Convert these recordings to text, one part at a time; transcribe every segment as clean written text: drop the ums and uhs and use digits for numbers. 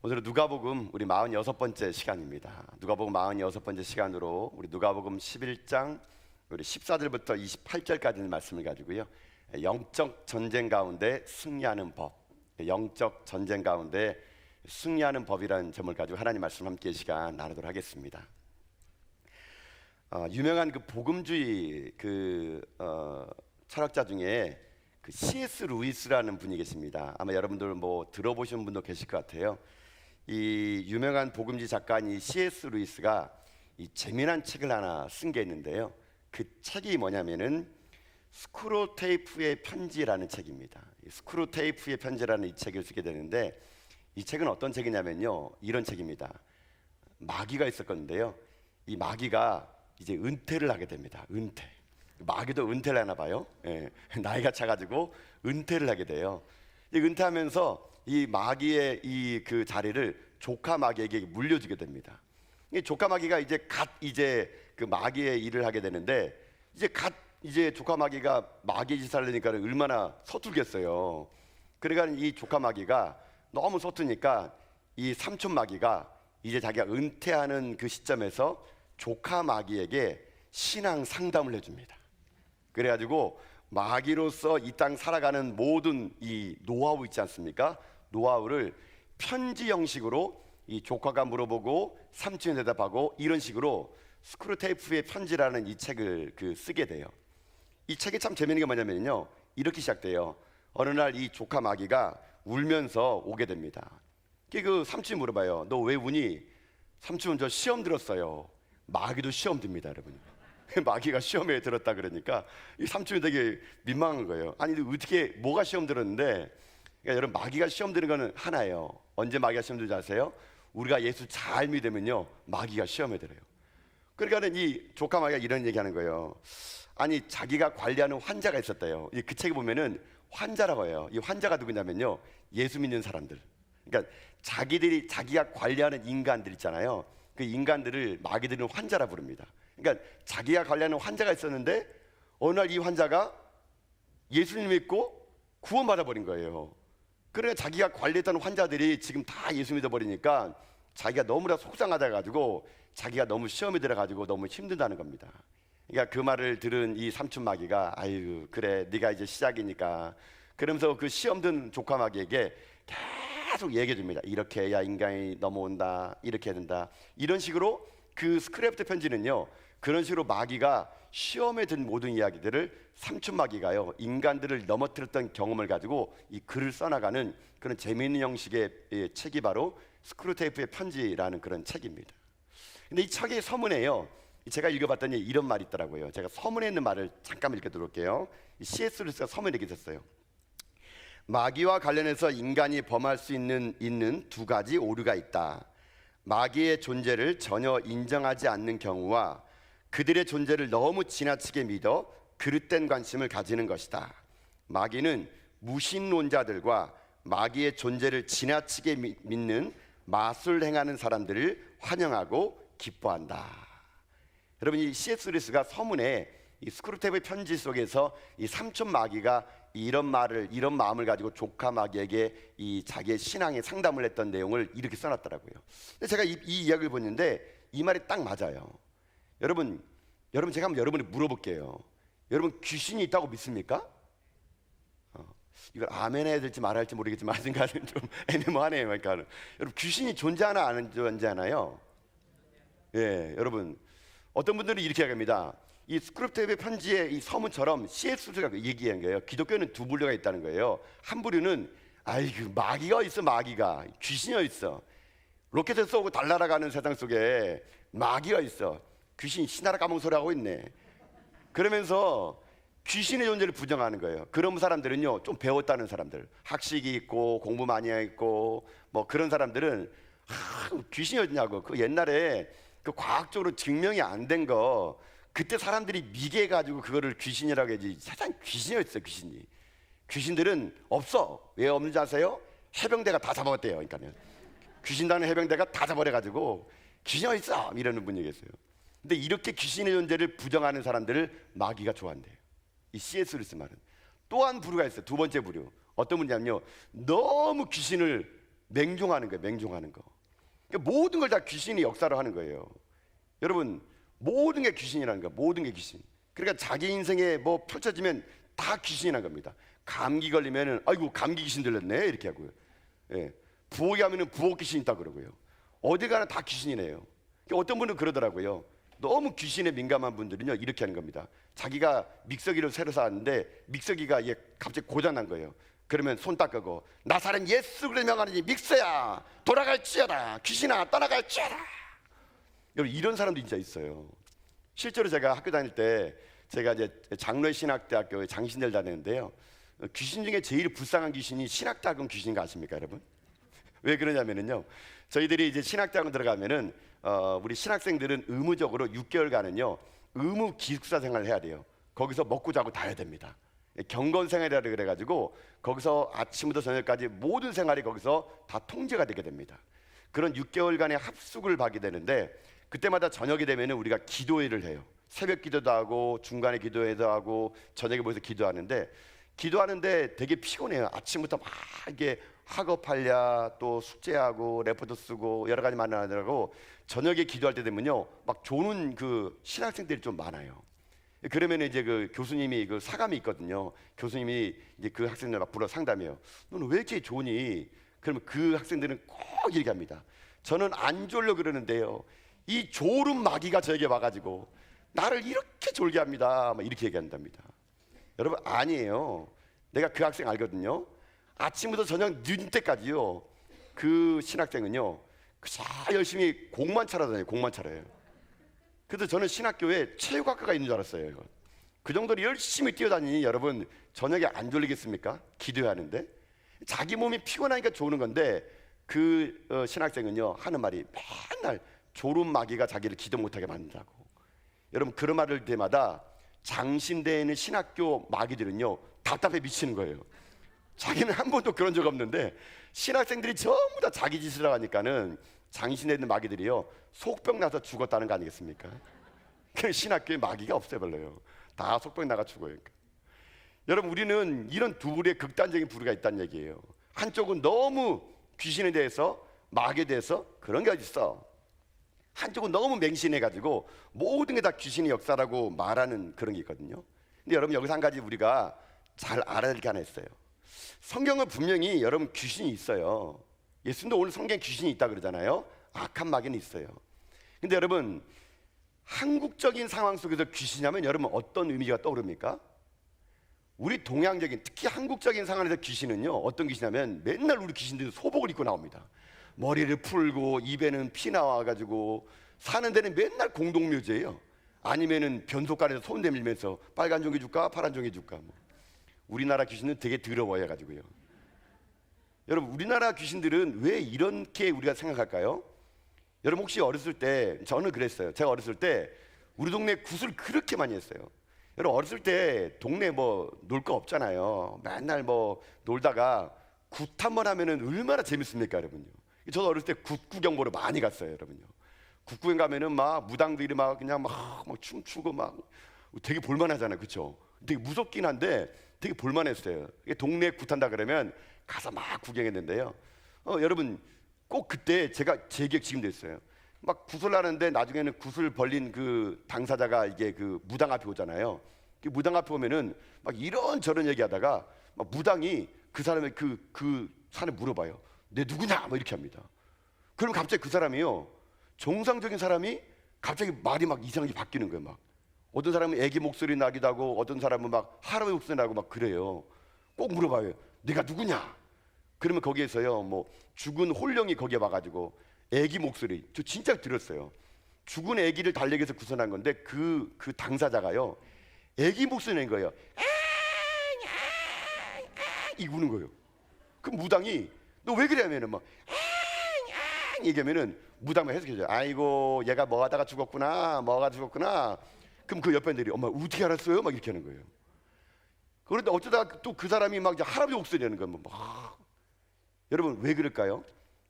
오늘은 누가복음 우리 46번째 시간입니다. 누가복음 46번째 시간으로 우리 누가복음 11장 우리 14절부터 28절까지 있는 말씀을 가지고요, 영적 전쟁 가운데 승리하는 법, 영적 전쟁 가운데 승리하는 법이라는 점을 가지고 하나님 말씀 함께 시간 나누도록 하겠습니다. 유명한 그 복음주의 철학자 중에 그 C.S. 루이스라는 분이 계십니다. 아마 여러분들 뭐 들어보신 분도 계실 것 같아요. 이 유명한 복음주의 작가인 이 C.S. 루이스가 이 재미난 책을 하나 쓴 게 있는데요. 그 책이 뭐냐면은 스크루테이프의 편지라는 책입니다. 스크루테이프의 편지라는 이 책을 쓰게 되는데, 이 책은 어떤 책이냐면요, 이런 책입니다. 마귀가 있었건데요, 이 마귀가 이제 은퇴를 하게 됩니다. 은퇴. 마귀도 은퇴를 하나 봐요. 예, 나이가 차가지고 은퇴를 하게 돼요. 은퇴하면서 이 마귀의 이 그 자리를 조카 마귀에게 물려주게 됩니다. 이 조카 마귀가 이제 그 마귀의 일을 하게 되는데, 이제 조카 마귀가 마귀 짓을 하려니까 얼마나 서툴겠어요. 그러니까 이 조카 마귀가 너무 서투니까 이 삼촌 마귀가 이제 자기가 은퇴하는 그 시점에서 조카 마귀에게 신앙 상담을 해줍니다. 그래가지고 마귀로서 이 땅 살아가는 모든 이 노하우 있지 않습니까? 노하우를 편지 형식으로 이 조카가 물어보고 삼촌이 대답하고, 이런 식으로 스크루테이프의 편지라는 이 책을 쓰게 돼요. 이 책이 참 재미있는 게 뭐냐면요, 이렇게 시작돼요. 어느 날 이 조카 마귀가 울면서 오게 됩니다. 그 삼촌이 물어봐요. 너 왜 우니? 삼촌, 저 시험 들었어요. 마귀도 시험 듭니다, 여러분. 마귀가 시험에 들었다 그러니까 이 삼촌이 되게 민망한 거예요. 아니 어떻게 뭐가 시험 들었는데? 그러니까 여러분, 마귀가 시험 드는 거는 하나예요. 언제 마귀가 시험 들지 아세요? 우리가 예수 잘 믿으면요, 마귀가 시험에 들어요. 그러니까 이 조카 마귀가 이런 얘기하는 거예요. 아니, 자기가 관리하는 환자가 있었대요. 그 책에 보면은 환자라고 해요. 이 환자가 누구냐면요, 예수 믿는 사람들. 그러니까 자기가 관리하는 인간들 있잖아요. 그 인간들을 마귀들은 환자라 부릅니다. 그러니까 자기가 관리하는 환자가 있었는데, 어느 날 이 환자가 예수님 믿고 구원받아 버린 거예요. 그러니까 자기가 관리했던 환자들이 지금 다 예수 믿어버리니까 자기가 너무나 속상하다 가지고 자기가 너무 시험에 들어가지고 너무 힘들다는 겁니다. 그러니까 그 말을 들은 이 삼촌 마귀가, 아유 그래, 네가 이제 시작이니까, 그러면서 그 시험 든 조카 마귀에게 계속 얘기해 줍니다. 이렇게 해야 인간이 넘어온다, 이렇게 해야 된다, 이런 식으로. 그 스크랩트 편지는요, 그런 식으로 마귀가 시험에 든 모든 이야기들을 삼촌 마귀가요, 인간들을 넘어뜨렸던 경험을 가지고 이 글을 써나가는 그런 재미있는 형식의 책이 바로 스크루테이프의 편지라는 그런 책입니다. 근데 이 책의 서문에요, 제가 읽어봤더니 이런 말이 있더라고요. 제가 서문에 있는 말을 잠깐 읽어드릴게요. C.S. 루이스가 서문에 이렇게 썼어요. 마귀와 관련해서 인간이 범할 수 있는 두 가지 오류가 있다. 마귀의 존재를 전혀 인정하지 않는 경우와 그들의 존재를 너무 지나치게 믿어 그릇된 관심을 가지는 것이다. 마귀는 무신론자들과 마귀의 존재를 지나치게 믿는 마술 행하는 사람들을 환영하고 기뻐한다. 여러분, 이 C.S. 루이스가 서문에 이 스크루테이프의 편지 속에서 이 삼촌 마귀가 이런 마음을 가지고 조카 마귀에게 이 자기의 신앙의 상담을 했던 내용을 이렇게 써놨더라고요. 근데 제가 이 이야기를 보는데 이 말이 딱 맞아요. 여러분 제가 한번 여러분이 물어볼게요. 여러분, 귀신이 있다고 믿습니까? 이걸 아멘 해야 될지 말아야 할지 모르겠지만 아직까지는 좀 애매모하네요. 그러니까 여러분, 귀신이 존재하나 안 존재하나요? 예, 여러분, 어떤 분들은 이렇게 얘기합니다. 이 스크립트의 편지의 이 서문처럼 C.S. 루이스가 얘기한 거예요. 기독교는 두 분류가 있다는 거예요. 한 부류는 아이고 마귀가 있어, 마귀가 귀신이 있어. 로켓을 쏘고 달날아가는 세상 속에 마귀가 있어. 귀신 신나라 까먹은 소리 하고 있네. 그러면서 귀신의 존재를 부정하는 거예요. 그런 사람들은요, 좀 배웠다는 사람들, 학식이 있고 공부 많이 했고 뭐 그런 사람들은 귀신이 어디냐고, 그 옛날에 그 과학적으로 증명이 안 된 거 그때 사람들이 미개 가지고 그거를 귀신이라고 하지, 세상 귀신이었어요. 귀신들은 없어. 왜 없는지 아세요? 해병대가 다 잡아왔대요. 그러니까요, 귀신단의 해병대가 다 잡아내가지고 귀신이 있어 이러는 분이 계세요. 근데 이렇게 귀신의 존재를 부정하는 사람들을 마귀가 좋아한대요. 이 C.S. 루이스 말은. 또 한 부류가 있어요. 두 번째 부류. 어떤 분이냐면요, 너무 귀신을 맹종하는 거예요. 맹종하는 거. 그러니까 모든 걸 다 귀신이 역사로 하는 거예요. 여러분, 모든 게 귀신이라는 거예요. 모든 게 귀신. 그러니까 자기 인생에 뭐 펼쳐지면 다 귀신이라는 겁니다. 감기 걸리면은 아이고 감기 귀신 들렸네 이렇게 하고요. 예. 부엌에 하면은 부엌 귀신 있다 그러고요. 어디 가나 다 귀신이네요. 그러니까 어떤 분은 그러더라고요. 너무 귀신에 민감한 분들은요 이렇게 하는 겁니다. 자기가 믹서기를 새로 샀는데 믹서기가 이게 갑자기 고장 난 거예요. 그러면 손 닦고 나사렛 예수 그리스도의 명하니 믹서야 돌아갈지어다 귀신아 떠나갈지어다. 여러분 이런 사람도 진짜 있어요. 실제로 제가 학교 다닐 때 제가 이제 장로의 신학대학교에 장신대를 다녔는데요. 귀신 중에 제일 불쌍한 귀신이 신학대학원 귀신인 거 아십니까, 여러분? 왜 그러냐면은요. 저희들이 이제 신학대학원 들어가면은 우리 신학생들은 의무적으로 6개월간은요 의무 기숙사 생활을 해야 돼요. 거기서 먹고 자고 다 해야 됩니다. 경건 생활이라 그래가지고 거기서 아침부터 저녁까지 모든 생활이 거기서 다 통제가 되게 됩니다. 그런 6개월간의 합숙을 받게 되는데 그때마다 저녁이 되면은 우리가 기도회를 해요. 새벽 기도도 하고 중간에 기도회도 하고 저녁에 모여서 기도하는데 기도하는데 되게 피곤해요. 아침부터 막 이게 학업하랴 또 숙제하고 레포트 쓰고 여러 가지 만나느라고 저녁에 기도할 때 되면요 막 조는 그 신학생들이 좀 많아요. 그러면 이제 그 교수님이 그 사감이 있거든요. 교수님이 이제 그 학생들 막 불러 상담해요. 너는 왜 이렇게 조니? 그러면 그 학생들은 꼭 얘기합니다. 저는 안 졸려 그러는데요. 이 졸음 마귀가 저에게 와가지고 나를 이렇게 졸게 합니다. 막 이렇게 얘기한답니다. 여러분 아니에요. 내가 그 학생 알거든요. 아침부터 저녁 늦은 때까지요. 그 신학생은요. 그저 열심히 공만 차러 다녀요. 공만 차려요. 그래서 저는 신학교에 체육학과가 있는 줄 알았어요. 그 정도로 열심히 뛰어다니니 여러분 저녁에 안 졸리겠습니까? 기도해야 하는데 자기 몸이 피곤하니까 조는 건데 그 신학생은요 하는 말이 맨날 졸음 마귀가 자기를 기도 못하게 만든다고. 여러분 그런 말을 할 때마다 장신대에 있는 신학교 마귀들은요 답답해 미치는 거예요. 자기는 한 번도 그런 적 없는데 신학생들이 전부 다 자기 짓을 하니까는 장신대에 있는 마귀들이요 속병 나서 죽었다는 거 아니겠습니까? 그 신학교에 마귀가 없애버려요. 다 속병 나가 죽어요. 여러분 우리는 이런 두 부류의 극단적인 부류가 있다는 얘기예요. 한쪽은 너무 귀신에 대해서 마귀에 대해서 그런 게 있어. 한쪽은 너무 맹신해가지고 모든 게 다 귀신의 역사라고 말하는 그런 게 있거든요. 근데 여러분 여기서 한 가지 우리가 잘 알아야 될 게 하나 있어요. 성경은 분명히 여러분 귀신이 있어요. 예수님도 오늘 성경에 귀신이 있다 그러잖아요. 악한 마귀는 있어요. 근데 여러분 한국적인 상황 속에서 귀신이라면 여러분 어떤 의미가 떠오릅니까? 우리 동양적인 특히 한국적인 상황에서 귀신은요 어떤 귀신이냐면 맨날 우리 귀신들은 소복을 입고 나옵니다. 머리를 풀고 입에는 피 나와가지고 사는 데는 맨날 공동묘지예요. 아니면은 변속간에서 손 내밀면서 빨간 종이 줄까 파란 종이 줄까 뭐. 우리나라 귀신은 되게 더러워해 가지고요. 여러분 우리나라 귀신들은 왜 이렇게 우리가 생각할까요? 여러분 혹시 어렸을 때 저는 그랬어요. 제가 어렸을 때 우리 동네 굿을 그렇게 많이 했어요. 여러분 어렸을 때 동네 뭐 놀 거 없잖아요. 맨날 뭐 놀다가 굿 한 번 하면은 얼마나 재밌습니까, 여러분요. 저도 어렸을 때 굿 구경 보러 많이 갔어요, 여러분요. 굿 구경 가면은 막 무당들이 막 그냥 막 춤추고 막 되게 볼만하잖아요, 그렇죠? 되게 무섭긴 한데 되게 볼만했어요. 동네 굿 한다 그러면 가서 막 구경했는데요. 여러분 꼭 그때 제가 제 기억 지금도 있어요. 막 굿을 하는데 나중에는 굿을 벌린 그 당사자가 이게 그 무당 앞에 오잖아요. 그 무당 앞에 오면은 막 이런저런 얘기하다가 막 무당이 그 사람의 그 사람을 물어봐요. 내 누구냐? 뭐 이렇게 합니다. 그럼 갑자기 그 사람이요 정상적인 사람이 갑자기 말이 막 이상하게 바뀌는 거예요. 막 어떤 사람은 애기 목소리 나기도 하고 어떤 사람은 막 할아버지 목소리 나고 막 그래요. 꼭 물어봐요. 내가 누구냐? 그러면 거기에서요 뭐 죽은 홀령이 거기에 와가지고 애기 목소리 저 진짜 들었어요. 죽은 애기를 달래기 위해서 구선한 건데 그 당사자가요 애기 목소리 낸 거예요. 이거 우는 거예요. 그 무당이 너 왜 그래 하면은 막 얘기하면은 무당만 해석해줘요. 아이고 얘가 뭐 하다가 죽었구나 뭐가 죽었구나. 그럼 그 옆에 애들이 엄마 어떻게 알았어요? 막 이렇게 하는 거예요. 그런데 어쩌다가 또 그 사람이 막 이제 할아버지 목소리 내는 거예요. 막. 여러분 왜 그럴까요?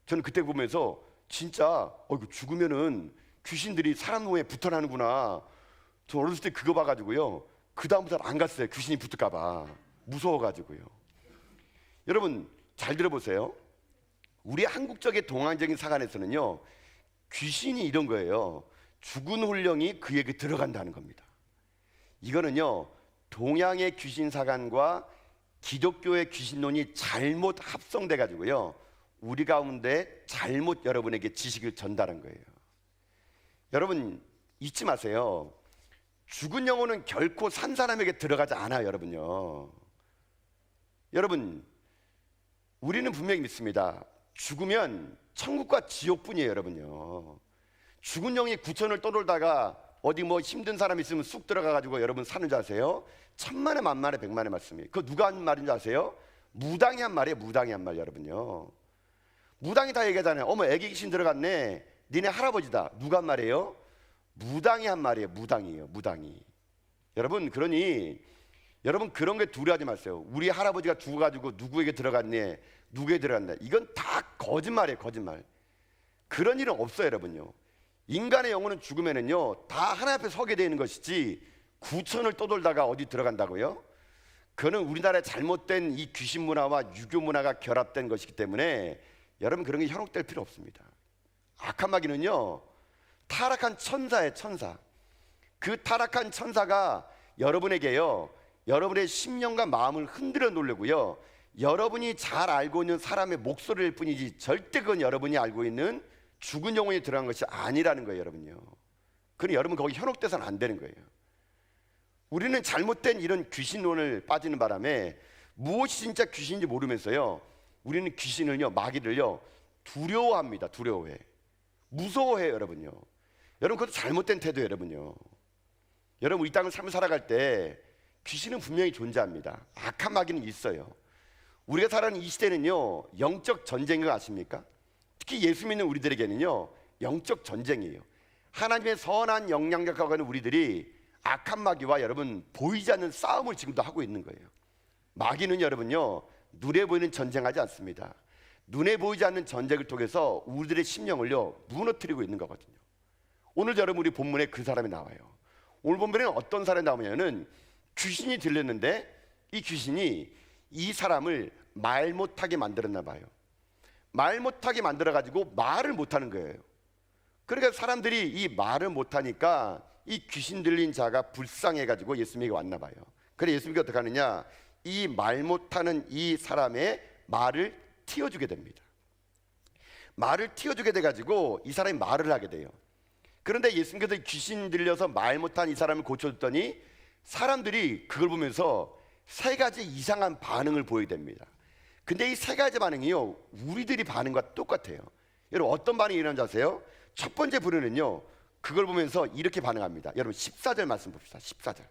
저는 그때 보면서 진짜 이거 죽으면은 귀신들이 사람 몸에 붙어나는구나. 저 어렸을 때 그거 봐가지고요 그 다음부터는 안 갔어요. 귀신이 붙을까봐 무서워가지고요. 여러분 잘 들어보세요. 우리 한국적의 동양적인 사관에서는요, 귀신이 이런 거예요. 죽은 홀령이 그에게 들어간다는 겁니다. 이거는요, 동양의 귀신 사관과 기독교의 귀신론이 잘못 합성돼 가지고요, 우리 가운데 잘못 여러분에게 지식을 전달한 거예요. 여러분 잊지 마세요. 죽은 영혼은 결코 산 사람에게 들어가지 않아요, 여러분요. 여러분, 우리는 분명히 믿습니다. 죽으면 천국과 지옥뿐이에요, 여러분요. 죽은 영이 구천을 떠돌다가 어디 뭐 힘든 사람 있으면 쑥 들어가 가지고 여러분 사는 줄 아세요? 천만에 만만에 백만의 말씀이에요. 그거 누가 한 말인 줄 아세요? 무당이 한 말이에요. 무당이 한 말, 여러분요. 무당이 다 얘기하잖아요. 어머, 애기 귀신 들어갔네. 니네 할아버지다. 누가 한 말이에요? 무당이 한 말이에요. 무당이에요. 무당이. 여러분, 그러니 여러분 그런 게 두려워하지 마세요. 우리 할아버지가 죽어가지고 누구에게 들어갔네, 누구에게 들어갔네. 이건 다 거짓말이에요. 거짓말. 그런 일은 없어요, 여러분요. 인간의 영혼은 죽으면은요, 다 하나님 앞에 서게 되는 것이지 구천을 떠돌다가 어디 들어간다고요? 그거는 우리나라의 잘못된 이 귀신 문화와 유교 문화가 결합된 것이기 때문에 여러분 그런 게 현혹될 필요 없습니다. 악한 마귀는요, 타락한 천사예요. 천사. 그 타락한 천사가 여러분에게요, 여러분의 심령과 마음을 흔들어 놓으려고요, 여러분이 잘 알고 있는 사람의 목소리일 뿐이지 절대 그건 여러분이 알고 있는 죽은 영혼이 들어간 것이 아니라는 거예요, 여러분요. 그러니 여러분 거기 현혹돼서는 안 되는 거예요. 우리는 잘못된 이런 귀신론을 빠지는 바람에 무엇이 진짜 귀신인지 모르면서요, 우리는 귀신을요, 마귀를요, 두려워합니다. 두려워해. 무서워해요, 여러분요. 여러분 그것도 잘못된 태도예요, 여러분요. 여러분 이 땅을 삶을 살아갈 때 귀신은 분명히 존재합니다. 악한 마귀는 있어요. 우리가 살아가는 이 시대는요, 영적 전쟁인 거 아십니까? 특히 예수 믿는 우리들에게는요, 영적 전쟁이에요. 하나님의 선한 영향력 갖고 있는 우리들이 악한 마귀와 여러분 보이지 않는 싸움을 지금도 하고 있는 거예요. 마귀는 여러분요, 눈에 보이는 전쟁하지 않습니다. 눈에 보이지 않는 전쟁을 통해서 우리들의 심령을요, 무너뜨리고 있는 거거든요. 오늘 여러분 우리 본문에 그 사람이 나와요. 오늘 본문에는 어떤 사람이 나오냐면 귀신이 들렸는데 이 귀신이 이 사람을 말 못하게 만들었나 봐요. 말 못하게 만들어 가지고 말을 못하는 거예요. 그러니까 사람들이 이 말을 못하니까 이 귀신 들린 자가 불쌍해 가지고 예수님에게 왔나 봐요. 그래서 예수님이 어떻게 하느냐, 이 말 못하는 이 사람의 말을 틔워주게 됩니다. 말을 틔워주게 돼 가지고 이 사람이 말을 하게 돼요. 그런데 예수님께서 귀신 들려서 말 못한 이 사람을 고쳐줬더니 사람들이 그걸 보면서 세 가지 이상한 반응을 보이게 됩니다. 근데 이 세 가지 반응이요, 우리들이 반응과 똑같아요. 여러분 어떤 반응이 일어나는지 아세요? 첫 번째 부류는요, 그걸 보면서 이렇게 반응합니다. 여러분 14절 말씀 봅시다. 14절.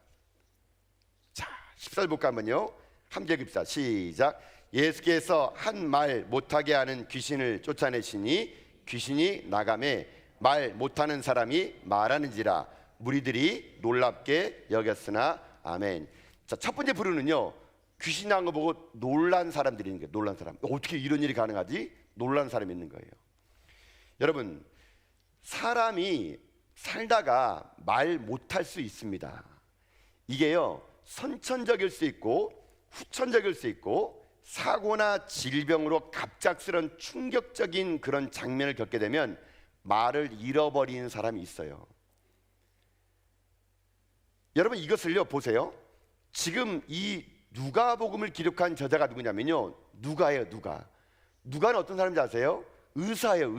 자, 14절 볼까 한번요. 함께 읽읍시다. 시작. 예수께서 한 말 못하게 하는 귀신을 쫓아내시니 귀신이 나가매 말 못하는 사람이 말하는지라 무리들이 놀랍게 여겼으나 아멘. 자, 첫 번째 부류는요, 귀신 나온 거 보고 놀란 사람들이 있는 거예요. 놀란 사람. 어떻게 이런 일이 가능하지? 놀란 사람이 있는 거예요. 여러분, 사람이 살다가 말 못할 수 있습니다. 이게요, 선천적일 수 있고 후천적일 수 있고 사고나 질병으로 갑작스런 충격적인 그런 장면을 겪게 되면 말을 잃어버리는 사람이 있어요. 여러분 이것을요 보세요. 지금 이 누가복음을 기록한 저자가 누구냐면요, 누가예요. 누가는 어떤 사람인지 아세요? 의사예요.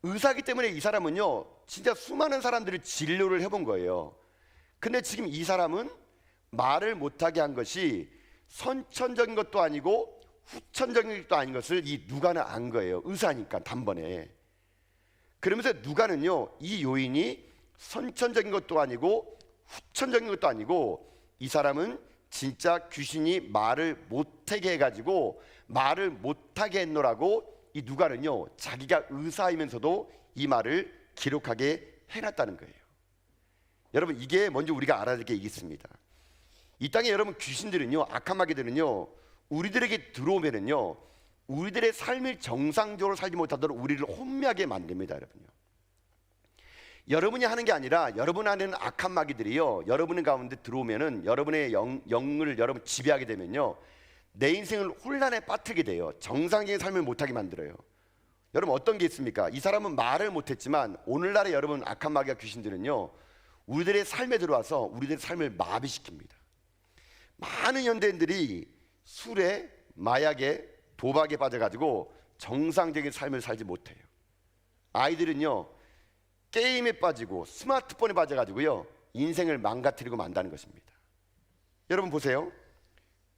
의사이기 때문에 이 사람은요, 진짜 수많은 사람들을 진료를 해본 거예요. 근데 지금 이 사람은 말을 못하게 한 것이 선천적인 것도 아니고 후천적인 것도 아닌 것을 이 누가는 안 거예요. 의사니까 단번에. 그러면서 누가는요, 이 요인이 선천적인 것도 아니고 후천적인 것도 아니고 이 사람은 진짜 귀신이 말을 못하게 해가지고 말을 못하게 했노라고 이 누가는요, 자기가 의사이면서도 이 말을 기록하게 해놨다는 거예요. 여러분 이게 먼저 우리가 알아야 될 게 있습니다. 이 땅에 여러분 귀신들은요, 악한 마귀들은요, 우리들에게 들어오면은요, 우리들의 삶을 정상적으로 살지 못하도록 우리를 혼미하게 만듭니다. 여러분이 하는 게 아니라 여러분 안에는 악한 마귀들이요, 여러분 가운데 들어오면은 여러분의 영을 여러분 지배하게 되면요, 내 인생을 혼란에 빠뜨리게 돼요. 정상적인 삶을 못하게 만들어요. 여러분 어떤 게 있습니까? 이 사람은 말을 못했지만 오늘날의 여러분 악한 마귀와 귀신들은요, 우리들의 삶에 들어와서 우리들의 삶을 마비시킵니다. 많은 현대인들이 술에, 마약에, 도박에 빠져가지고 정상적인 삶을 살지 못해요. 아이들은요, 게임에 빠지고 스마트폰에 빠져가지고요, 인생을 망가뜨리고 만다는 것입니다. 여러분 보세요.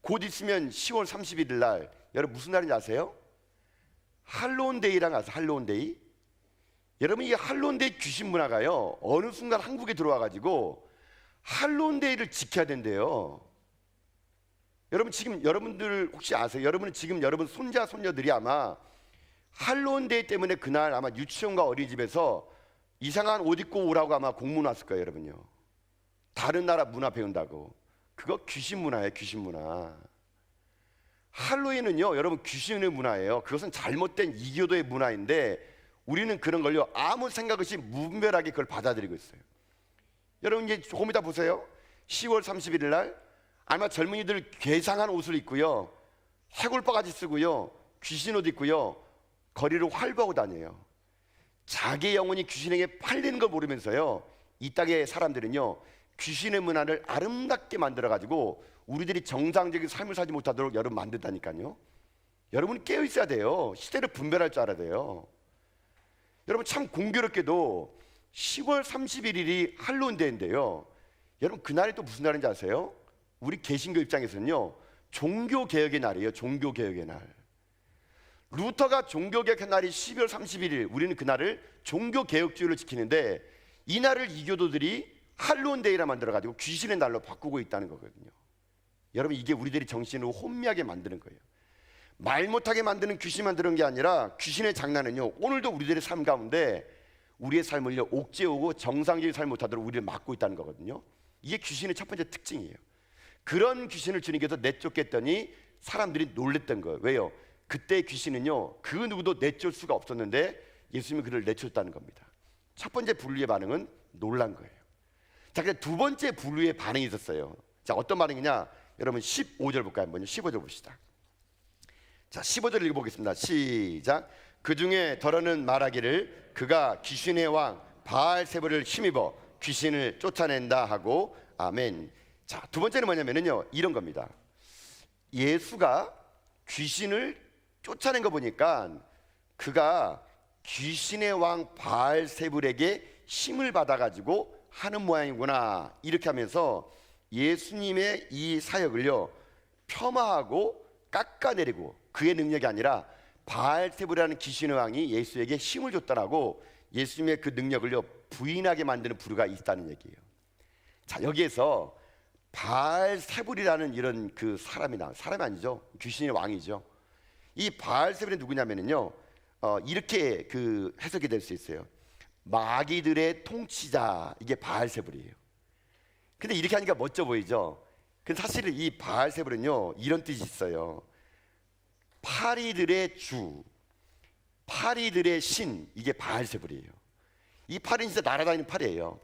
곧 있으면 10월 31일 날, 여러분 무슨 날인지 아세요? 할로윈데이랑 아세요? 할로윈데이? 여러분 이 할로윈데이 귀신 문화가요, 어느 순간 한국에 들어와가지고 할로윈데이를 지켜야 된대요. 여러분 지금 여러분들 혹시 아세요? 여러분은 지금 여러분 손자 손녀들이 아마 할로윈데이 때문에 그날 아마 유치원과 어린이집에서 이상한 옷 입고 오라고 아마 공문 왔을 거예요, 여러분요. 다른 나라 문화 배운다고. 그거 귀신 문화예요, 귀신 문화. 할로윈은요, 여러분 귀신의 문화예요. 그것은 잘못된 이교도의 문화인데 우리는 그런 걸요 아무 생각 없이 무분별하게 그걸 받아들이고 있어요. 여러분 이제 조금 이따 보세요. 10월 31일 날 아마 젊은이들 괴상한 옷을 입고요, 해골바가지 쓰고요, 귀신 옷 입고요, 거리를 활보하고 다녀요. 자기 영혼이 귀신에게 팔리는 걸 모르면서요, 이 땅의 사람들은요 귀신의 문화를 아름답게 만들어가지고 우리들이 정상적인 삶을 살지 못하도록 여러분 만든다니까요. 여러분이 깨어 있어야 돼요. 시대를 분별할 줄 알아야 돼요. 여러분 참 공교롭게도 10월 31일이 할로윈데이인데요, 여러분 그날이 또 무슨 날인지 아세요? 우리 개신교 입장에서는요 종교개혁의 날이에요. 종교개혁의 날. 루터가 종교개혁한 날이 12월 31일, 우리는 그날을 종교개혁주의를 지키는데 이 날을 이교도들이 할로윈데이라 만들어가지고 귀신의 날로 바꾸고 있다는 거거든요. 여러분 이게 우리들이 정신을 혼미하게 만드는 거예요. 말 못하게 만드는 귀신 만드는 게 아니라 귀신의 장난은요 오늘도 우리들의 삶 가운데 우리의 삶을요 옥죄오고 정상적인 삶을 못하도록 우리를 막고 있다는 거거든요. 이게 귀신의 첫 번째 특징이에요. 그런 귀신을 주님께서 내쫓겠더니 사람들이 놀랬던 거예요. 왜요? 그때 귀신은요 그 누구도 내쫓을 수가 없었는데 예수님이 그를 내쫓았다는 겁니다. 첫 번째 분류의 반응은 놀란 거예요. 자, 근데 두 번째 분류의 반응이 있었어요. 자, 어떤 반응이냐? 여러분 15절 볼까요? 먼저 15절 봅시다. 자, 15절 읽어보겠습니다. 시작. 그 중에 더러는 말하기를 그가 귀신의 왕 바알세불을 힘입어 귀신을 쫓아낸다 하고 아멘. 자, 두 번째는 뭐냐면요 이런 겁니다. 예수가 귀신을 쫓아낸 거 보니까 그가 귀신의 왕 바알세불에게 힘을 받아가지고 하는 모양이구나, 이렇게 하면서 예수님의 이 사역을요 폄하하고 깎아내리고 그의 능력이 아니라 바알세불이라는 귀신의 왕이 예수에게 힘을 줬다라고 예수님의 그 능력을요 부인하게 만드는 부류가 있다는 얘기예요. 자, 여기에서 바알세불이라는 이런 그 사람이 아니죠. 귀신의 왕이죠. 이 바알세불이 누구냐면요 이렇게 그 해석이 될 수 있어요. 마귀들의 통치자, 이게 바알세불이에요. 근데 이렇게 하니까 멋져 보이죠. 근데 사실은 이 바알세불은요 이런 뜻이 있어요. 파리들의 주, 파리들의 신, 이게 바알세불이에요. 이 파리는 진짜 날아다니는 파리예요.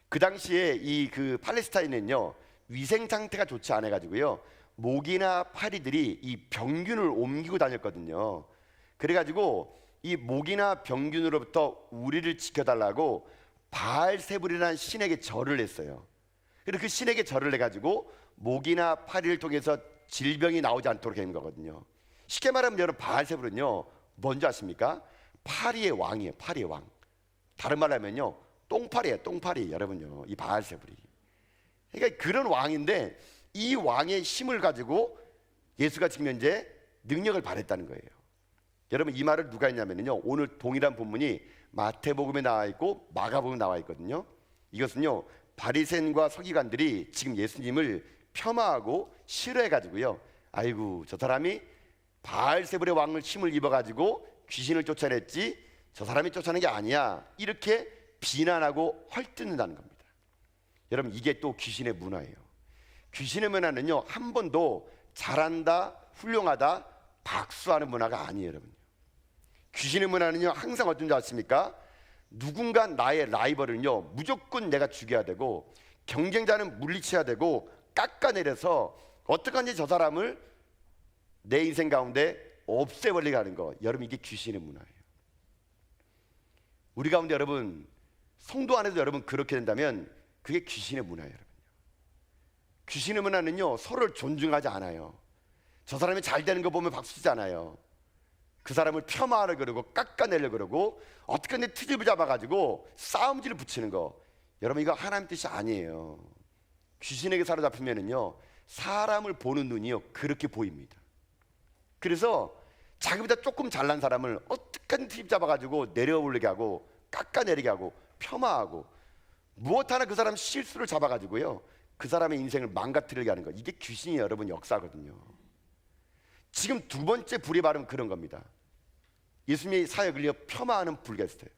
그 당시에 이 그 팔레스타인은요 위생 상태가 좋지 않아 가지고요 모기나 파리들이 이 병균을 옮기고 다녔거든요. 그래가지고 이 모기나 병균으로부터 우리를 지켜달라고 바알세불이라는 신에게 절을 했어요. 그래서 그 신에게 절을 해가지고 모기나 파리를 통해서 질병이 나오지 않도록 한 거거든요. 쉽게 말하면 여러분 바알세불은요 뭔지 아십니까? 파리의 왕이에요. 파리의 왕. 다른 말로 하면요 똥파리예요. 똥파리. 여러분요 이 바알세불이. 그러니까 그런 왕인데 이 왕의 힘을 가지고 예수가 지금 현재 능력을 발했다는 거예요. 여러분 이 말을 누가 했냐면요 오늘 동일한 본문이 마태복음에 나와 있고 마가복음에 나와 있거든요. 이것은요 바리새인과 서기관들이 지금 예수님을 폄하하고 싫어해 가지고요 아이고 저 사람이 바알세불의 왕을 힘을 입어 가지고 귀신을 쫓아냈지 저 사람이 쫓아낸 게 아니야, 이렇게 비난하고 헐뜯는다는 겁니다. 여러분 이게 또 귀신의 문화예요. 귀신의 문화는요 한 번도 잘한다, 훌륭하다, 박수하는 문화가 아니에요. 여러분 귀신의 문화는요 항상 어떤 줄 아십니까? 누군가 나의 라이벌은요 무조건 내가 죽여야 되고 경쟁자는 물리쳐야 되고 깎아내려서 어떡하든지 저 사람을 내 인생 가운데 없애버리게 하는 거, 여러분 이게 귀신의 문화예요. 우리 가운데 여러분 성도 안에도 여러분 그렇게 된다면 그게 귀신의 문화예요. 여러분. 귀신의 문화는요 서로를 존중하지 않아요. 저 사람이 잘 되는 거 보면 박수 치지 않아요. 그 사람을 폄하하려 그러고 깎아내려 그러고 어떻게든 트집을 잡아가지고 싸움질을 붙이는 거, 여러분 이거 하나님 뜻이 아니에요. 귀신에게 사로잡히면은요 사람을 보는 눈이요 그렇게 보입니다. 그래서 자기보다 조금 잘난 사람을 어떻게든 트집 잡아가지고 내려올리게 하고 깎아내리게 하고 폄하하고 무엇 하나 그 사람 실수를 잡아가지고요 그 사람의 인생을 망가뜨리게 하는 거, 이게 귀신이 여러분 역사거든요. 지금 두 번째 불의 발음은 그런 겁니다. 예수님의 사역을요 폄하하는 불의가 있어요.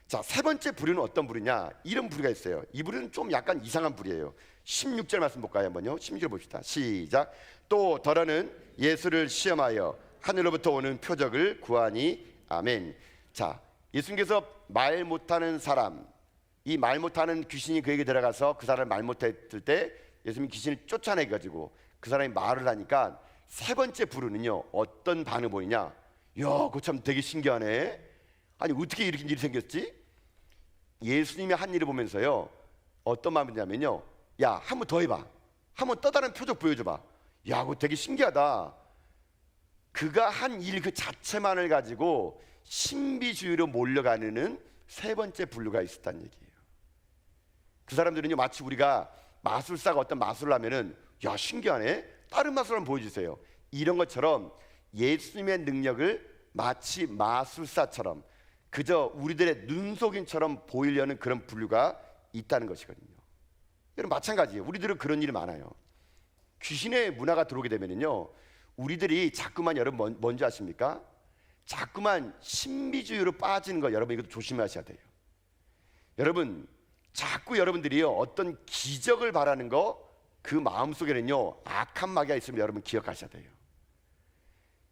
자, 세 번째 불의는 어떤 불이냐, 이런 불의가 있어요. 이 불의는 좀 약간 이상한 불이에요. 16절 말씀 볼까요? 한번요. 16절 봅시다. 시작. 또 더러는 예수를 시험하여 하늘로부터 오는 표적을 구하니. 아멘. 자, 예수님께서 말 못하는 사람, 이 말 못하는 귀신이 그에게 들어가서 그 사람을 말 못했을 때 예수님이 귀신을 쫓아내 가지고 그 사람이 말을 하니까 세 번째 불의는요 어떤 반응을 보이냐, 야 그거 참 되게 신기하네, 아니 어떻게 이렇게 일이 생겼지? 예수님이 한 일을 보면서요 어떤 마음이 드냐면요, 야 한 번 더 해봐, 한번 또 다른 표적 보여줘봐, 야 그거 되게 신기하다. 그가 한 일 그 자체만을 가지고 신비주의로 몰려가는 세 번째 분류가 있었다는 얘기예요. 그 사람들은요 마치 우리가 마술사가 어떤 마술을 하면은 야 신기하네, 다른 마술 한번 보여주세요, 이런 것처럼 예수님의 능력을 마치 마술사처럼 그저 우리들의 눈속임처럼 보이려는 그런 분류가 있다는 것이거든요. 여러분 마찬가지예요. 우리들은 그런 일이 많아요. 귀신의 문화가 들어오게 되면요 우리들이 자꾸만, 여러분 뭔지 아십니까? 자꾸만 신비주의로 빠지는 거, 여러분 이것도 조심하셔야 돼요. 여러분 자꾸 여러분들이요 어떤 기적을 바라는 거, 그 마음속에는요 악한 마귀가 있으면 여러분 기억하셔야 돼요.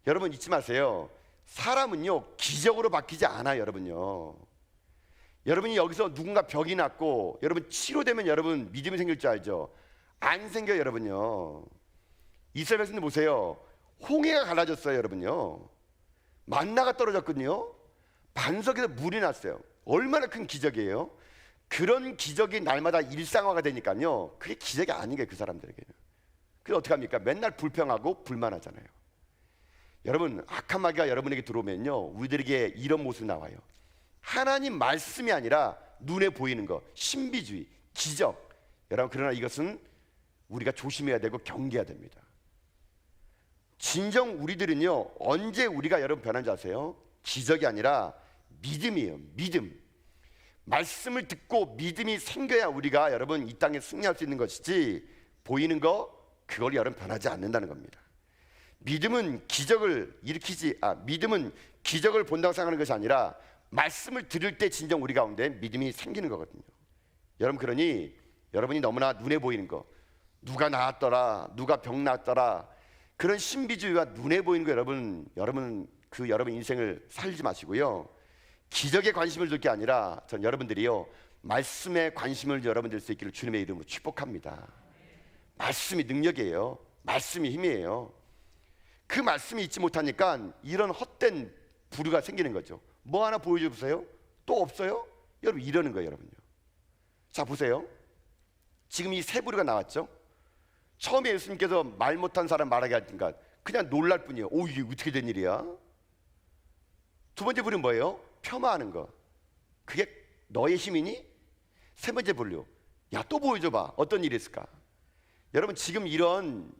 여러분 잊지 마세요. 사람은요 기적으로 바뀌지 않아요. 여러분요, 여러분이 여기서 누군가 병이 났고 여러분 치료되면 여러분 믿음이 생길 줄 알죠? 안 생겨요. 여러분요, 이스라엘 백성들 보세요. 홍해가 갈라졌어요. 여러분요, 만나가 떨어졌거든요. 반석에서 물이 났어요. 얼마나 큰 기적이에요. 그런 기적이 날마다 일상화가 되니까요 그게 기적이 아닌 거예요 그 사람들에게는. 그래서 어떻게 합니까? 맨날 불평하고 불만하잖아요. 여러분 악한 마귀가 여러분에게 들어오면요 우리들에게 이런 모습이 나와요. 하나님 말씀이 아니라 눈에 보이는 거, 신비주의, 기적. 여러분 그러나 이것은 우리가 조심해야 되고 경계해야 됩니다. 진정 우리들은요 언제 우리가 여러분 변한 줄 아세요? 기적이 아니라 믿음이에요. 믿음. 말씀을 듣고 믿음이 생겨야 우리가 여러분 이 땅에 승리할 수 있는 것이지, 보이는 거 그걸 여러분 변하지 않는다는 겁니다. 믿음은 기적을 믿음은 기적을 본다고 생각하는 것이 아니라 말씀을 들을 때 진정 우리 가운데 믿음이 생기는 거거든요. 여러분 그러니 여러분이 너무나 눈에 보이는 거, 누가 나았더라, 누가 병 났더라, 그런 신비주의와 눈에 보이는 거 여러분 그 여러분 인생을 살지 마시고요 기적에 관심을 둘 게 아니라 전 여러분들이요 말씀에 관심을 여러분들 수 있기를 주님의 이름으로 축복합니다. 말씀이 능력이에요. 말씀이 힘이에요. 그 말씀이 있지 못하니까 이런 헛된 부류가 생기는 거죠. 뭐 하나 보여주세요? 또 없어요? 여러분 이러는 거예요. 여러분요, 자 보세요. 지금 이 세 부류가 나왔죠. 처음에 예수님께서 말 못한 사람 말하게 하니까 그냥 놀랄 뿐이에요. 오 이게 어떻게 된 일이야? 두 번째 부류는 뭐예요? 폄하하는 거. 그게 너의 힘이니? 세 번째 분류, 야 또 보여줘봐, 어떤 일이 있을까? 여러분 지금 이런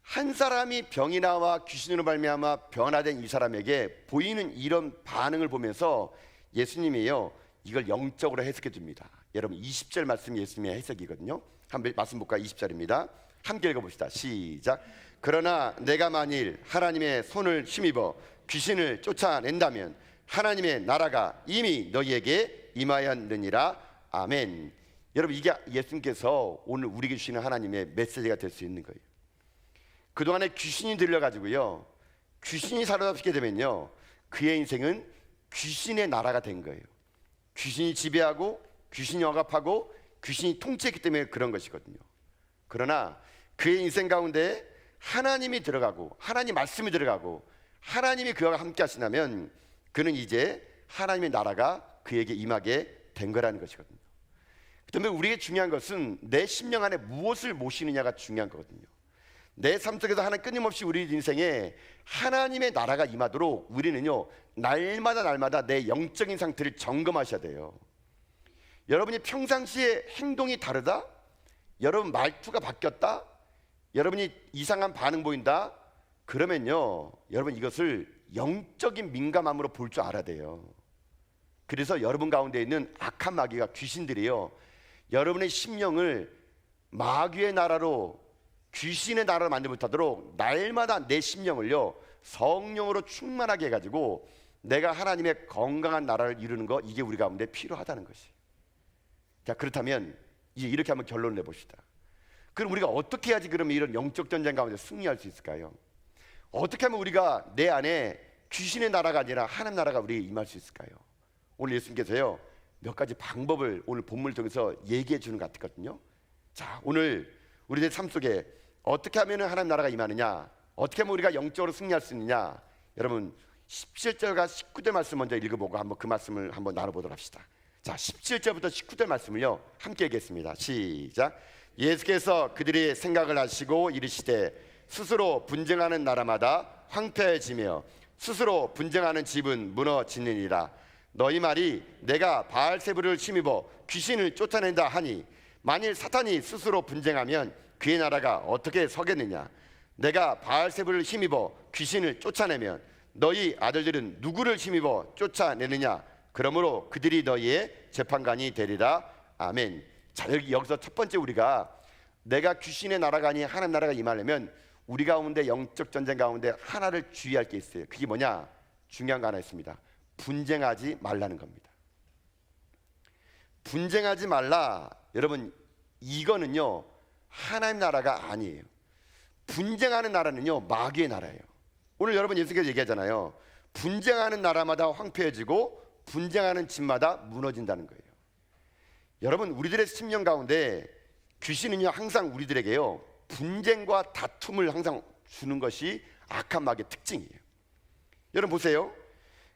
한 사람이 병이 나와 귀신으로 말미암아 변화된 이 사람에게 보이는 이런 반응을 보면서 예수님이요 이걸 영적으로 해석해 줍니다. 여러분 20절 말씀이 예수님의 해석이거든요. 한번 말씀 볼까요? 20절입니다. 함께 읽어봅시다. 시작. 그러나 내가 만일 하나님의 손을 힘입어 귀신을 쫓아낸다면 하나님의 나라가 이미 너희에게 임하였느니라. 아멘. 여러분 이게 예수님께서 오늘 우리에게 주시는 하나님의 메시지가 될 수 있는 거예요. 그동안에 귀신이 들려가지고요 귀신이 사로잡히게 되면요 그의 인생은 귀신의 나라가 된 거예요. 귀신이 지배하고 귀신이 억압하고 귀신이 통치했기 때문에 그런 것이거든요. 그러나 그의 인생 가운데 하나님이 들어가고 하나님 말씀이 들어가고 하나님이 그와 함께 하신다면 그는 이제 하나님의 나라가 그에게 임하게 된 거라는 것이거든요. 그다음에 우리에게 중요한 것은 내 심령 안에 무엇을 모시느냐가 중요한 거거든요. 내 삶 속에서 하나님 끊임없이 우리 인생에 하나님의 나라가 임하도록 우리는요 날마다 내 영적인 상태를 점검하셔야 돼요. 여러분이 평상시에 행동이 다르다? 여러분 말투가 바뀌었다? 여러분이 이상한 반응 보인다? 그러면요 여러분 이것을 영적인 민감함으로 볼 줄 알아야 돼요. 그래서 여러분 가운데 있는 악한 마귀가 귀신들이요 여러분의 심령을 마귀의 나라로 귀신의 나라로 만들지 못하도록 날마다 내 심령을요 성령으로 충만하게 해가지고 내가 하나님의 건강한 나라를 이루는 거 이게 우리 가운데 필요하다는 것이. 자 그렇다면 이제 이렇게 한번 결론을 내봅시다. 그럼 우리가 어떻게 해야지 그러면 이런 영적 전쟁 가운데 승리할 수 있을까요? 어떻게 하면 우리가 내 안에 귀신의 나라가 아니라 하나님 나라가 우리에게 임할 수 있을까요? 오늘 예수님께서요 몇 가지 방법을 오늘 본문을 통해서 얘기해 주는 것 같거든요. 자 오늘 우리들 삶 속에 어떻게 하면 하나님 나라가 임하느냐, 어떻게 하면 우리가 영적으로 승리할 수 있느냐, 여러분 17절과 19절 말씀 먼저 읽어보고 한번 그 말씀을 한번 나눠보도록 합시다. 자 17절부터 19절 말씀을요 함께 읽겠습니다. 시작. 예수께서 그들이 생각을 하시고 이르시되 스스로 분쟁하는 나라마다 황폐해지며 스스로 분쟁하는 집은 무너지느니라. 너희 말이 내가 바알세불을 힘입어 귀신을 쫓아낸다 하니 만일 사탄이 스스로 분쟁하면 그의 나라가 어떻게 서겠느냐. 내가 바알세불을 힘입어 귀신을 쫓아내면 너희 아들들은 누구를 힘입어 쫓아내느냐. 그러므로 그들이 너희의 재판관이 되리라. 아멘. 자 여기서 첫 번째 우리가 내가 귀신의 나라가 아닌 하나님 나라가 임하려면 우리 가운데 영적 전쟁 가운데 하나를 주의할 게 있어요. 그게 뭐냐? 중요한 거 하나 있습니다. 분쟁하지 말라는 겁니다. 분쟁하지 말라. 여러분 이거는요 하나님 나라가 아니에요. 분쟁하는 나라는요 마귀의 나라예요. 오늘 여러분 예수께서 얘기하잖아요. 분쟁하는 나라마다 황폐해지고 분쟁하는 집마다 무너진다는 거예요. 여러분 우리들의 심령 가운데 귀신은요 항상 우리들에게요 분쟁과 다툼을 항상 주는 것이 악한 마귀의 특징이에요. 여러분 보세요.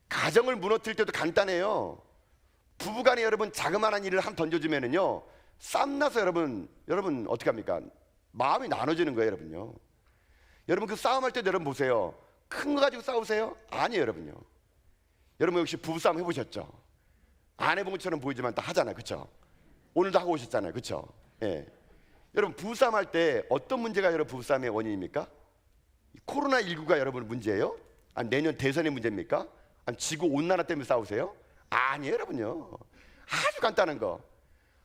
가정을 무너뜨릴 때도 간단해요. 부부간에 여러분 자그마한 일을 한 던져주면은요 쌈나서 여러분 어떻게 합니까? 마음이 나눠지는 거예요 여러분요. 여러분 그 싸움할 때도 여러분 보세요. 큰 거 가지고 싸우세요? 아니에요 여러분요. 여러분 역시 부부싸움 해보셨죠? 안 해본 것처럼 보이지만 다 하잖아요. 그렇죠? 오늘도 하고 오셨잖아요. 그렇죠? 예. 여러분 부부싸움 할 때 어떤 문제가 여러분 부부싸움의 원인입니까? 코로나19가 여러분 문제예요? 아니 내년 대선의 문제입니까? 아니 지구 온난화 때문에 싸우세요? 아니에요 여러분요. 아주 간단한 거.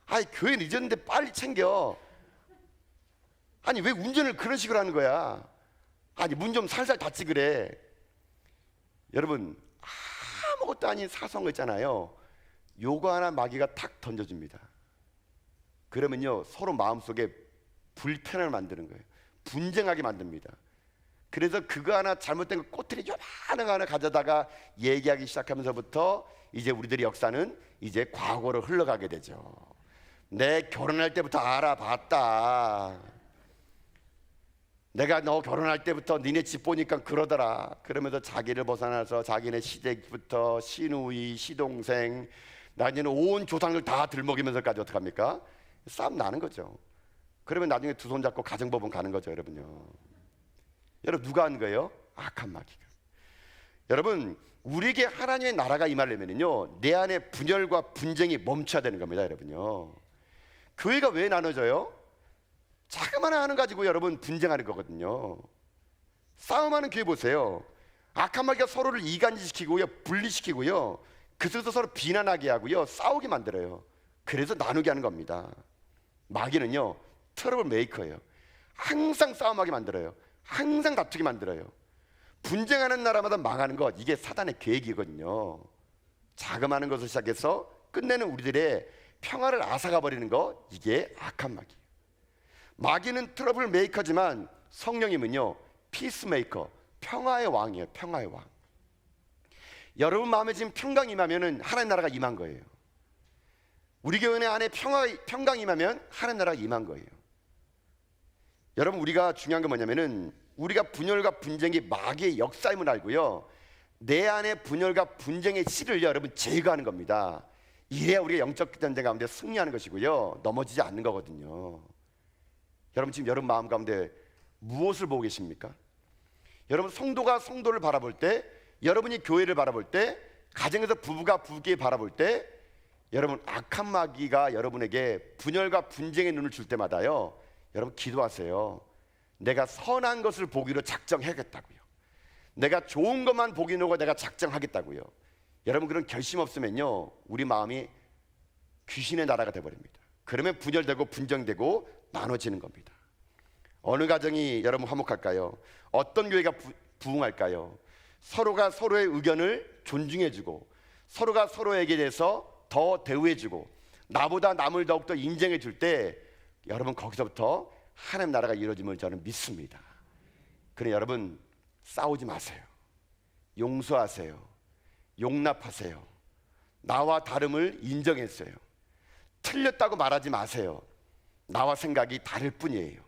아니 교회 늦었는데 빨리 챙겨. 아니 왜 운전을 그런 식으로 하는 거야? 아니 문 좀 살살 닫지 그래. 여러분 아무것도 아닌 사소한 거 있잖아요. 요거 하나 마귀가 탁 던져줍니다. 그러면요 서로 마음속에 불편을 만드는 거예요. 분쟁하게 만듭니다. 그래서 그거 하나 잘못된 거 꼬투리 요만한 거 하나 가져다가 얘기하기 시작하면서부터 이제 우리들의 역사는 이제 과거로 흘러가게 되죠. 내 결혼할 때부터 알아봤다. 내가 너 결혼할 때부터 니네 집 보니까 그러더라. 그러면서 자기를 벗어나서 자기네 시댁부터 시누이, 시동생, 나중에는 온 조상들 다 들먹이면서까지 어떡합니까? 싸움 나는 거죠. 그러면 나중에 두 손 잡고 가정법원 가는 거죠 여러분요. 여러분 누가 한 거예요? 악한 마귀가. 여러분 우리에게 하나님의 나라가 임하려면요 내 안에 분열과 분쟁이 멈춰야 되는 겁니다 여러분요. 교회가 왜 나눠져요? 자그마한 하는 가지고 여러분 분쟁하는 거거든요. 싸움하는 교회 보세요. 악한 마귀가 서로를 이간시키고요 분리시키고요 그 속에서 서로 비난하게 하고요 싸우게 만들어요. 그래서 나누게 하는 겁니다. 마귀는요 트러블 메이커예요. 항상 싸움하게 만들어요. 항상 다투게 만들어요. 분쟁하는 나라마다 망하는 것 이게 사단의 계획이거든요. 자금하는 것을 시작해서 끝내는 우리들의 평화를 앗아가 버리는 것 이게 악한 마귀예요. 마귀는 트러블 메이커지만 성령님은요 피스메이커, 평화의 왕이에요. 평화의 왕. 여러분 마음에 지금 평강 임하면은 하나님 나라가 임한 거예요. 우리 교회 안에 평강 임하면 하나님 나라가 임한 거예요. 여러분 우리가 중요한 건 뭐냐면은 우리가 분열과 분쟁이 마귀의 역사임을 알고요, 내 안에 분열과 분쟁의 씨를 여러분 제거하는 겁니다. 이래야 우리가 영적 전쟁 가운데 승리하는 것이고요, 넘어지지 않는 거거든요. 여러분 지금 여러분 마음 가운데 무엇을 보고 계십니까? 여러분 성도가 성도를 바라볼 때, 여러분이 교회를 바라볼 때, 가정에서 부부가 부부끼리 바라볼 때, 여러분 악한 마귀가 여러분에게 분열과 분쟁의 눈을 줄 때마다요, 여러분 기도하세요. 내가 선한 것을 보기로 작정해야겠다고요. 내가 좋은 것만 보기로 내가 작정하겠다고요. 여러분 그런 결심 없으면요, 우리 마음이 귀신의 나라가 되어버립니다. 그러면 분열되고 분쟁되고 나눠지는 겁니다. 어느 가정이 여러분 화목할까요? 어떤 교회가 부흥할까요? 서로가 서로의 의견을 존중해주고, 서로가 서로에게 대해서 더 대우해주고, 나보다 남을 더욱더 인정해 줄 때, 여러분 거기서부터 하나님 나라가 이루어짐을 저는 믿습니다. 그러니 여러분 싸우지 마세요. 용서하세요. 용납하세요. 나와 다름을 인정했어요. 틀렸다고 말하지 마세요. 나와 생각이 다를 뿐이에요.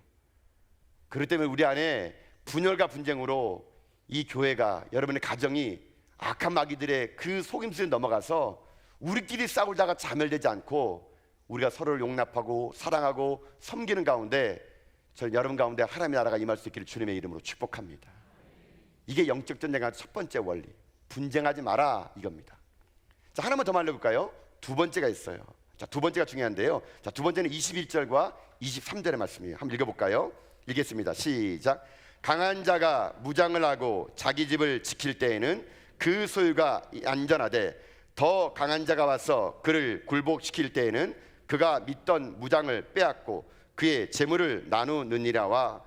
그렇기 때문에 우리 안에 분열과 분쟁으로 이 교회가, 여러분의 가정이 악한 마귀들의 그 속임수에 넘어가서 우리끼리 싸우다가 자멸되지 않고 우리가 서로를 용납하고 사랑하고 섬기는 가운데, 저는 여러분 가운데 하나님의 나라가 임할 수 있기를 주님의 이름으로 축복합니다. 이게 영적 전쟁의 첫 번째 원리, 분쟁하지 마라 이겁니다. 자, 하나만 더 말해볼까요? 두 번째가 있어요. 자, 두 번째가 중요한데요, 자, 두 번째는 21절과 23절의 말씀이에요. 한번 읽어볼까요? 읽겠습니다. 시작. 강한 자가 무장을 하고 자기 집을 지킬 때에는 그 소유가 안전하되, 더 강한 자가 와서 그를 굴복시킬 때에는 그가 믿던 무장을 빼앗고 그의 재물을 나누느니라와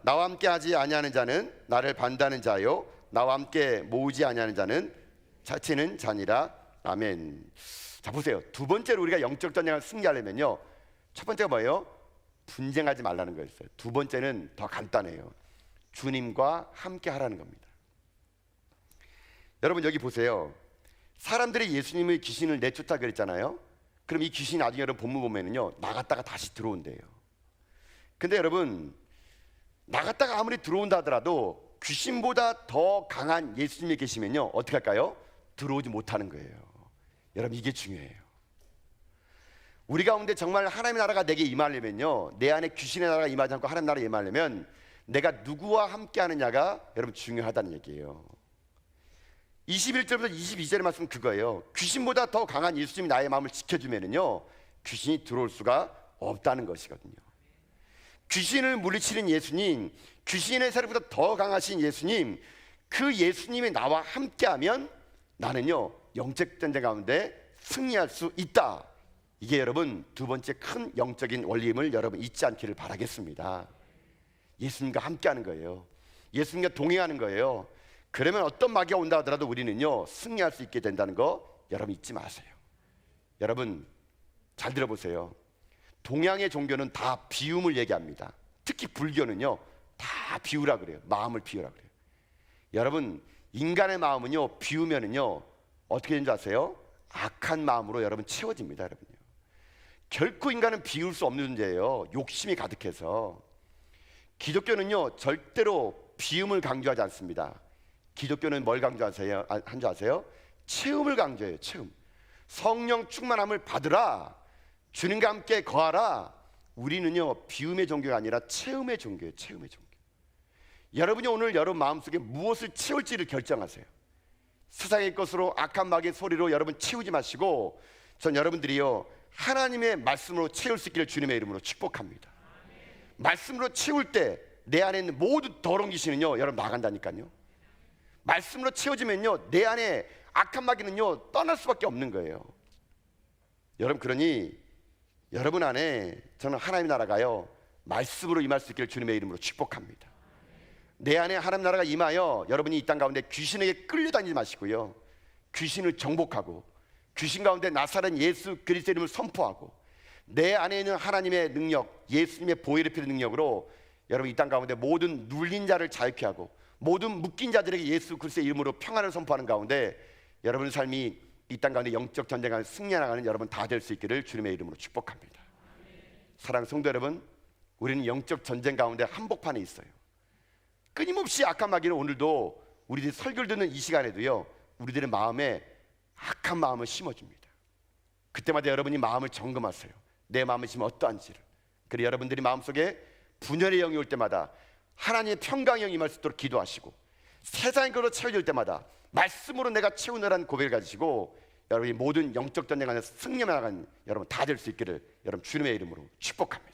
나와 함께 하지 아니하는 자는 나를 반대하는 자요, 나와 함께 모으지 아니하는 자는 자치는 자니라. 아멘. 자, 보세요. 두 번째로 우리가 영적 전쟁을 승리하려면요, 첫 번째가 뭐예요? 분쟁하지 말라는 거였어요. 두 번째는 더 간단해요. 주님과 함께 하라는 겁니다. 여러분 여기 보세요. 사람들이 예수님의 귀신을 내쫓다 그랬잖아요. 그럼 이 귀신이 나중에 여러분 본문 보면은요, 나갔다가 다시 들어온대요. 근데 여러분, 나갔다가 아무리 들어온다 하더라도 귀신보다 더 강한 예수님이 계시면요, 어떻게 할까요? 들어오지 못하는 거예요. 여러분 이게 중요해요. 우리 가운데 정말 하나님의 나라가 내게 임하려면요, 내 안에 귀신의 나라가 임하지 않고 하나님의 나라가 임하려면 내가 누구와 함께 하느냐가 여러분 중요하다는 얘기예요. 21절부터 22절의 말씀은 그거예요. 귀신보다 더 강한 예수님이 나의 마음을 지켜주면은요, 귀신이 들어올 수가 없다는 것이거든요. 귀신을 물리치는 예수님, 귀신의 세력보다 더 강하신 예수님, 그 예수님이 나와 함께하면 나는요, 영적 전쟁 가운데 승리할 수 있다. 이게 여러분 두 번째 큰 영적인 원리임을 여러분 잊지 않기를 바라겠습니다. 예수님과 함께하는 거예요. 예수님과 동행하는 거예요. 그러면 어떤 마귀가 온다 하더라도 우리는요, 승리할 수 있게 된다는 거 여러분 잊지 마세요. 여러분 잘 들어보세요. 동양의 종교는 다 비움을 얘기합니다. 특히 불교는요, 다 비우라 그래요. 마음을 비우라 그래요. 여러분 인간의 마음은요, 비우면은요 어떻게 되는 줄 아세요? 악한 마음으로 여러분 채워집니다. 여러분요, 결코 인간은 비울 수 없는 존재예요. 욕심이 가득해서. 기독교는요 절대로 비움을 강조하지 않습니다. 기독교는 뭘 강조하세요? 한 줄 아세요? 체험을 강조해요. 체험. 성령 충만함을 받으라. 주님과 함께 거하라. 우리는요 비움의 종교가 아니라 체험의 종교예요. 체험의 종교. 여러분이 오늘 여러분 마음속에 무엇을 채울지를 결정하세요. 세상의 것으로 악한 마귀의 소리로 여러분 채우지 마시고, 전 여러분들이요 하나님의 말씀으로 채울 수 있기를 주님의 이름으로 축복합니다. 말씀으로 채울 때 내 안에 있는 모든 더러운 귀신은요 여러분 나간다니까요. 말씀으로 채워지면요 내 안에 악한 마귀는요 떠날 수밖에 없는 거예요. 여러분 그러니 여러분 안에 저는 하나님의 나라가요 말씀으로 임할 수 있기를 주님의 이름으로 축복합니다. 내 안에 하나님 나라가 임하여 여러분이 이 땅 가운데 귀신에게 끌려다니지 마시고요, 귀신을 정복하고 귀신 가운데 나사렛 예수 그리스도의 이름을 선포하고 내 안에 있는 하나님의 능력, 예수님의 보혈의 피의 능력으로 여러분 이 땅 가운데 모든 눌린 자를 자유케 하고 모든 묶인 자들에게 예수 그리스도의 이름으로 평안을 선포하는 가운데 여러분의 삶이 이 땅 가운데 영적 전쟁을 승리하는 여러분 다 될 수 있기를 주님의 이름으로 축복합니다. 사랑하는 성도 여러분, 우리는 영적 전쟁 가운데 한복판에 있어요. 끊임없이 악한 마귀는 오늘도 우리들이 설교를 듣는 이 시간에도요, 우리들의 마음에 악한 마음을 심어줍니다. 그때마다 여러분이 마음을 점검하세요. 내 마음이 지금 어떠한지를. 그리고 여러분들이 마음속에 분열의 영이 올 때마다 하나님의 평강의 영이 임할 수 있도록 기도하시고, 세상의 것으로 채워질 때마다 말씀으로 내가 채우느라는 고백을 가지시고 여러분이 모든 영적 전쟁 안에서 승리해 나가는 여러분 다 될 수 있기를 여러분 주님의 이름으로 축복합니다.